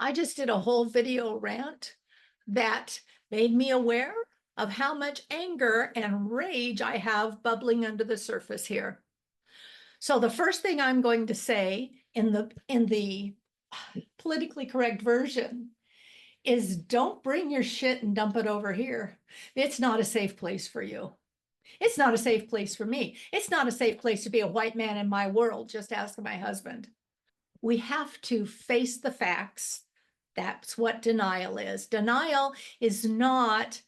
I just did a whole video rant that made me aware of how much anger and rage I have bubbling under the surface here. So the first thing I'm going to say in the politically correct version is don't bring your shit and dump it over here. It's not a safe place for you. It's not a safe place for me. It's not a safe place to be a white man in my world. Just ask my husband. We have to face the facts. That's what denial is. Denial is not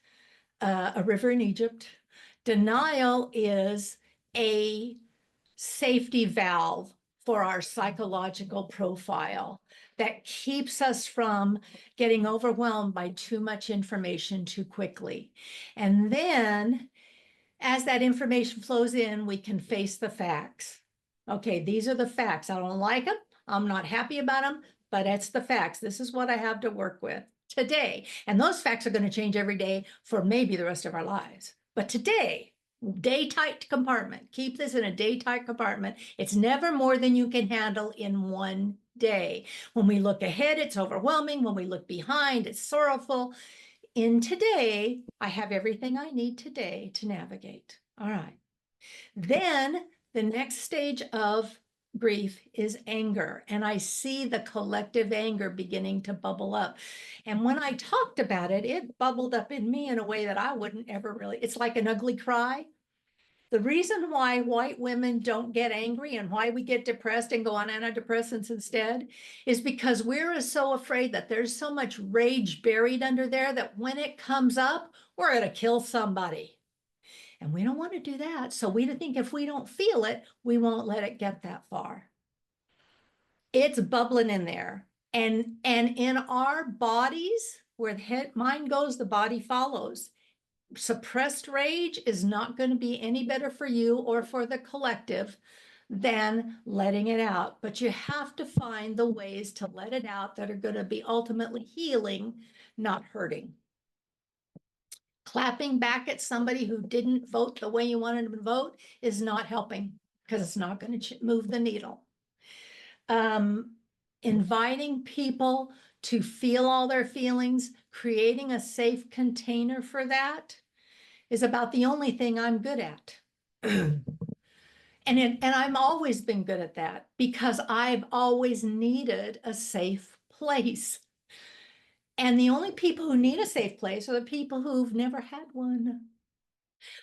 a river in Egypt. Denial is a safety valve for our psychological profile that keeps us from getting overwhelmed by too much information too quickly. And then as that information flows in, we can face the facts. Okay, these are the facts. I don't like them. I'm not happy about them, but it's the facts. This is what I have to work with today. And those facts are going to change every day for maybe the rest of our lives. But today, day tight compartment, keep this in a day tight compartment. It's never more than you can handle in one day. When we look ahead, it's overwhelming. When we look behind, it's sorrowful. In today, I have everything I need today to navigate. All right. Then the next stage of grief is anger. And I see the collective anger beginning to bubble up. And when I talked about it, it bubbled up in me in a way that I wouldn't ever really, it's like an ugly cry. The reason why white women don't get angry and why we get depressed and go on antidepressants instead is because we're so afraid that there's so much rage buried under there that when it comes up, we're going to kill somebody. And we don't want to do that. So we think if we don't feel it, we won't let it get that far. It's bubbling in there. And in our bodies, where the head mind goes, the body follows. Suppressed rage is not going to be any better for you or for the collective than letting it out. But you have to find the ways to let it out that are going to be ultimately healing, not hurting. Clapping back at somebody who didn't vote the way you wanted them to vote is not helping because it's not going to move the needle. Inviting people to feel all their feelings, creating a safe container for that is about the only thing I'm good at. And I've always been good at that because I've always needed a safe place. And the only people who need a safe place are the people who've never had one.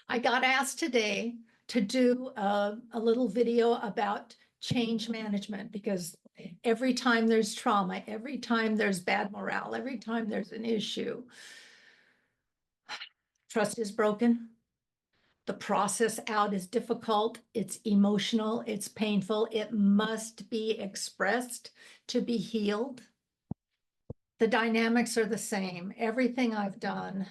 I got asked today to do a little video about change management because every time there's trauma, every time there's bad morale, every time there's an issue, trust is broken. The process out is difficult. It's emotional. It's painful. It must be expressed to be healed. The dynamics are the same. Everything I've done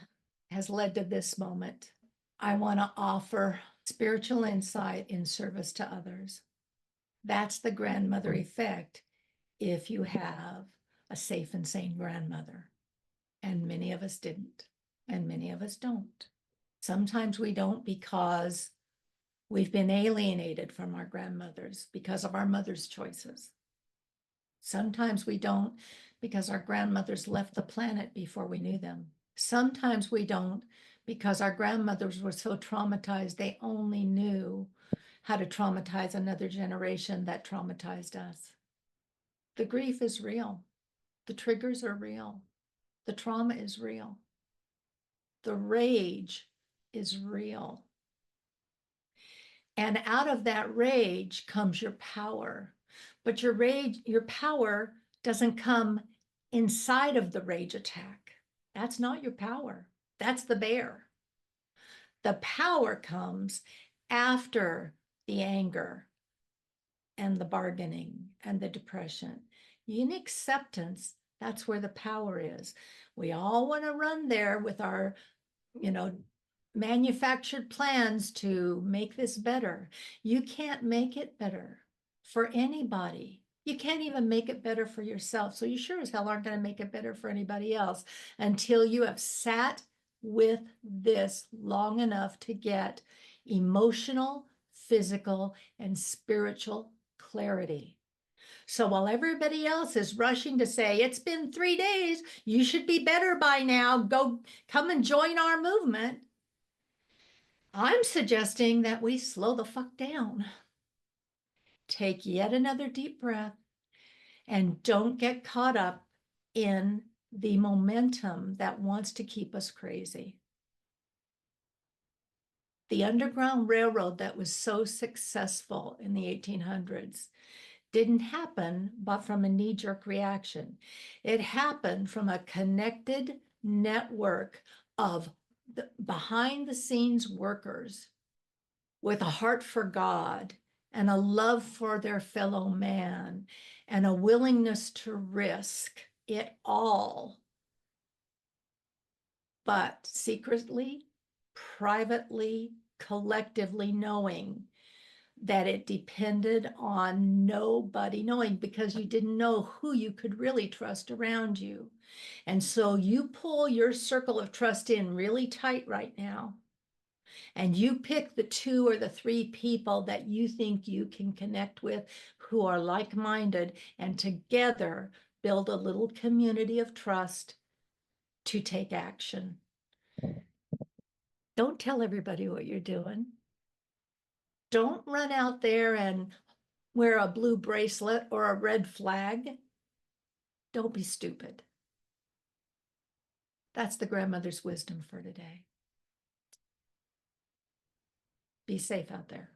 has led to this moment. I want to offer spiritual insight in service to others. That's the grandmother effect if you have a safe and sane grandmother. And many of us didn't, and many of us don't. Sometimes we don't because we've been alienated from our grandmothers because of our mother's choices. Sometimes we don't because our grandmothers left the planet before we knew them. Sometimes we don't because our grandmothers were so traumatized they only knew how to traumatize another generation that traumatized us. The grief is real. The triggers are real. The trauma is real. The rage is real. And out of that rage comes your power. But your power doesn't come inside of the rage attack. That's not your power. That's the bear. The power comes after the anger and the bargaining and the depression. In acceptance, that's where the power is. We all want to run there with our, manufactured plans to make this better. You can't make it better for anybody. You can't even make it better for yourself. So you sure as hell aren't going to make it better for anybody else until you have sat with this long enough to get emotional, physical, and spiritual clarity. So while everybody else is rushing to say, it's been 3 days, you should be better by now, go come and join our movement, I'm suggesting that we slow the fuck down. Take yet another deep breath and don't get caught up in the momentum that wants to keep us crazy. The Underground Railroad that was so successful in the 1800s didn't happen but from a knee-jerk reaction. It happened from a connected network of behind-the-scenes workers with a heart for God and a love for their fellow man and a willingness to risk it all, but secretly, privately, collectively knowing that it depended on nobody knowing, because you didn't know who you could really trust around you. And so you pull your circle of trust in really tight right now, and you pick the 2 or the 3 people that you think you can connect with who are like-minded, and together build a little community of trust to take action. Don't tell everybody what you're doing. Don't run out there and wear a blue bracelet or a red flag. Don't be stupid. That's the grandmother's wisdom for today. Be safe out there.